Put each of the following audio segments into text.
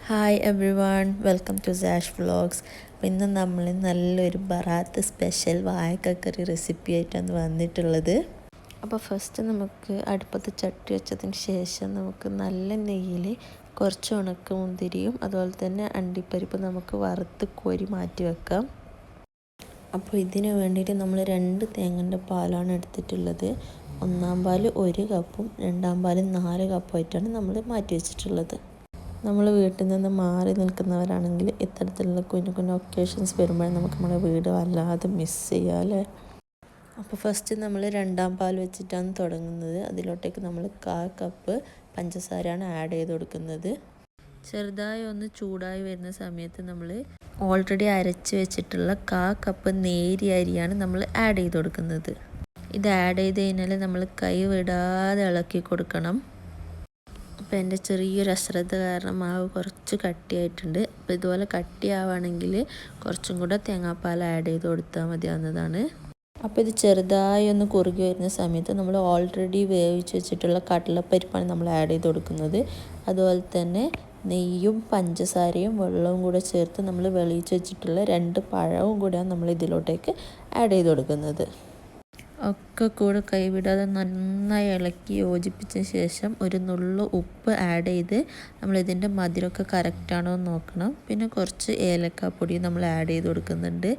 Hi everyone, welcome to Sash vlogs. അപ്പോൾ ഇന്ന് നമ്മൾ നല്ലൊരു ബറാത്ത് സ്പെഷ്യൽ വാഴക്കക്കറി റെസിപ്പി ആയിട്ടാണ് വന്നിട്ടുള്ളത്. അപ്പോൾ ഫസ്റ്റ് നമുക്ക് അടുപ്പത്ത് ചട്ടി വെച്ചതിന് ശേഷം നമുക്ക് നല്ല നെയ്യിൽ കുറച്ച് ഉണക്ക മുന്തിരിയും അതുപോലെ തന്നെ അണ്ടിപ്പരിപ്പ് നമുക്ക് വറുത്ത് കോരി മാറ്റി വെക്കാം. അപ്പോൾ ഇതിന് വേണ്ടിയിട്ട് നമ്മൾ 2 തേങ്ങൻ്റെ പാലാണ് എടുത്തിട്ടുള്ളത്. ഒന്നാം പാൽ 1 കപ്പും രണ്ടാം പാൽ 4 കപ്പായിട്ടാണ് നമ്മൾ മാറ്റി വെച്ചിട്ടുള്ളത്. നമ്മൾ വീട്ടിൽ നിന്ന് മാറി നിൽക്കുന്നവരാണെങ്കിൽ ഇത്തരത്തിലുള്ള കുഞ്ഞു കുഞ്ഞു ഒക്കേഷൻസ് വരുമ്പോൾ നമുക്ക് നമ്മുടെ വീട് വല്ലാതെ മിസ് ചെയ്യാം അല്ലേ. അപ്പോൾ ഫസ്റ്റ് നമ്മൾ രണ്ടാം പാൽ വെച്ചിട്ടാണ് തുടങ്ങുന്നത്. അതിലോട്ടേക്ക് നമ്മൾ 1/4 കപ്പ് പഞ്ചസാരയാണ് ആഡ് ചെയ്ത് കൊടുക്കുന്നത്. ചെറുതായി ഒന്ന് ചൂടായി വരുന്ന സമയത്ത് നമ്മൾ ഓൾറെഡി അരച്ച് വെച്ചിട്ടുള്ള 1/4 കപ്പ് നേരിയ അരിയാണ് നമ്മൾ ആഡ് ചെയ്ത് കൊടുക്കുന്നത്. ഇത് ആഡ് ചെയ്ത് കഴിഞ്ഞാൽ നമ്മൾ കൈ വിടാതെ ഇളക്കി കൊടുക്കണം. അപ്പോൾ എൻ്റെ ചെറിയൊരു അശ്രദ്ധ കാരണം മാവ് കുറച്ച് കട്ടിയായിട്ടുണ്ട്. അപ്പോൾ ഇതുപോലെ കട്ടിയാവുകയാണെങ്കിൽ കുറച്ചും കൂടെ തേങ്ങാപ്പാൽ ആഡ് ചെയ്ത് കൊടുത്താൽ മതിയാവുന്നതാണ്. അപ്പോൾ ഇത് ചെറുതായി ഒന്ന് കുറുകി വരുന്ന സമയത്ത് നമ്മൾ ഓൾറെഡി വേവിച്ച് വെച്ചിട്ടുള്ള കടലപ്പരിപ്പാണ് നമ്മൾ ആഡ് ചെയ്ത് കൊടുക്കുന്നത്. അതുപോലെ തന്നെ നെയ്യും പഞ്ചസാരയും വെള്ളവും കൂടെ ചേർത്ത് നമ്മൾ വെളിയിച്ച് വെച്ചിട്ടുള്ള 2 പഴവും കൂടെയാണ് നമ്മൾ ഇതിലോട്ടേക്ക് ആഡ് ചെയ്ത് കൊടുക്കുന്നത്. ഒക്കെ കൂടെ കൈവിടാതെ നന്നായി ഇളക്കി യോജിപ്പിച്ച ശേഷം ഒരു നുള്ളു ഉപ്പ് ആഡ് ചെയ്ത് നമ്മളിതിൻ്റെ മധുരമൊക്കെ കറക്റ്റാണോ എന്ന് നോക്കണം. പിന്നെ കുറച്ച് ഏലക്കാപ്പൊടി നമ്മൾ ആഡ് ചെയ്ത് കൊടുക്കുന്നുണ്ട്.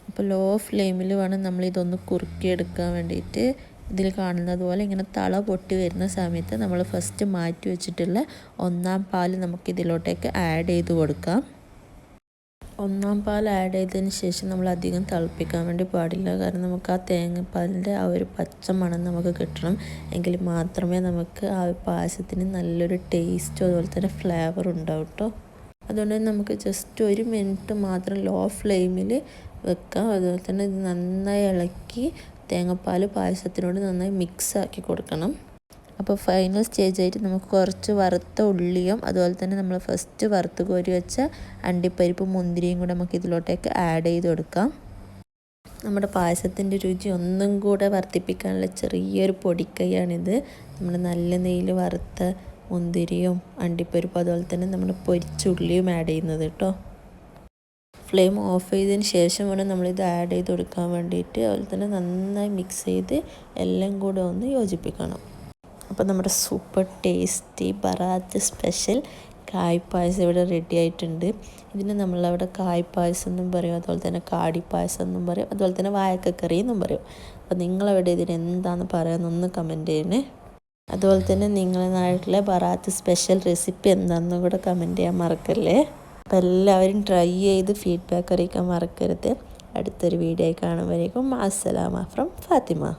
അപ്പോൾ ലോ ഫ്ലെയിമിൽ വേണം നമ്മളിതൊന്ന് കുറുക്കിയെടുക്കാൻ വേണ്ടിയിട്ട്. ഇതിൽ കാണുന്നത് പോലെ ഇങ്ങനെ തള പൊട്ടി വരുന്ന സമയത്ത് നമ്മൾ ഫസ്റ്റ് മാറ്റി വെച്ചിട്ടുള്ള ഒന്നാം പാൽ നമുക്കിതിലോട്ടേക്ക് ആഡ് ചെയ്ത് കൊടുക്കാം. ഒന്നാം പാൽ ആഡ് ചെയ്തതിന് ശേഷം നമ്മൾ അധികം തിളപ്പിക്കാൻ വേണ്ടി പാടില്ല. കാരണം നമുക്ക് ആ തേങ്ങാപ്പാലിൻ്റെ ആ ഒരു പച്ച മണം നമുക്ക് കിട്ടണം. എങ്കിൽ മാത്രമേ നമുക്ക് ആ പായസത്തിന് നല്ലൊരു ടേസ്റ്റും അതുപോലെ തന്നെ ഫ്ലേവർ ഉണ്ടാവും കേട്ടോ. അതുകൊണ്ട് നമുക്ക് ജസ്റ്റ് 1 മിനിറ്റ് മാത്രം ലോ ഫ്ലെയിമിൽ വെക്കാം. അതുപോലെ തന്നെ ഇത് നന്നായി ഇളക്കി തേങ്ങാപ്പാൽ പായസത്തിനോട് നന്നായി മിക്സ് ആക്കി കൊടുക്കണം. അപ്പോൾ ഫൈനൽ സ്റ്റേജായിട്ട് നമുക്ക് കുറച്ച് വറുത്ത ഉള്ളിയും അതുപോലെ തന്നെ നമ്മൾ ഫസ്റ്റ് വറുത്ത് കോരി വെച്ച അണ്ടിപ്പരിപ്പും മുന്തിരിയും കൂടെ നമുക്ക് ഇതിലോട്ടേക്ക് ആഡ് ചെയ്ത് കൊടുക്കാം. നമ്മുടെ പായസത്തിൻ്റെ രുചി ഒന്നും കൂടെ വർദ്ധിപ്പിക്കാനുള്ള ചെറിയൊരു പൊടിക്കൈയാണിത്. നമ്മൾ നല്ല നെയ്യിൽ വറുത്ത മുന്തിരിയും അണ്ടിപ്പരിപ്പും അതുപോലെ തന്നെ നമ്മൾ പൊരിച്ച ഉള്ളിയും ആഡ് ചെയ്യുന്നത് കേട്ടോ. ഫ്ലെയിം ഓഫ് ചെയ്തതിന് ശേഷം വേണം നമ്മളിത് ആഡ് ചെയ്ത് കൊടുക്കാൻ വേണ്ടിയിട്ട്. അതുപോലെ തന്നെ നന്നായി മിക്സ് ചെയ്ത് എല്ലാം കൂടെ ഒന്ന് യോജിപ്പിക്കണം. അപ്പോൾ നമ്മുടെ സൂപ്പർ ടേസ്റ്റി ബറാത്ത് സ്പെഷ്യൽ കായ്പായസം ഇവിടെ റെഡി ആയിട്ടുണ്ട്. ഇതിന് നമ്മളവിടെ കായ്പായസം എന്നും പറയും, അതുപോലെ തന്നെ കാടിപ്പായസം എന്നും പറയും, അതുപോലെ തന്നെ വാഴക്കക്കറി എന്നും പറയും. അപ്പോൾ നിങ്ങളവിടെ ഇതിന് എന്താണെന്ന് പറയാമെന്നൊന്ന് കമൻറ്റ് ചെയ്യണേ. അതുപോലെ തന്നെ നിങ്ങളുടെ നാട്ടിലെ ബറാത്ത് സ്പെഷ്യൽ റെസിപ്പി എന്താണെന്നും കൂടെ കമൻറ്റ് ചെയ്യാൻ മറക്കല്ലേ. അപ്പോൾ എല്ലാവരും ട്രൈ ചെയ്ത് ഫീഡ്ബാക്ക് അറിയിക്കാൻ മറക്കരുത്. അടുത്തൊരു വീഡിയോ കാണുമ്പോഴേക്കും അസ്സലാമ ഫ്രം ഫാത്തിമ.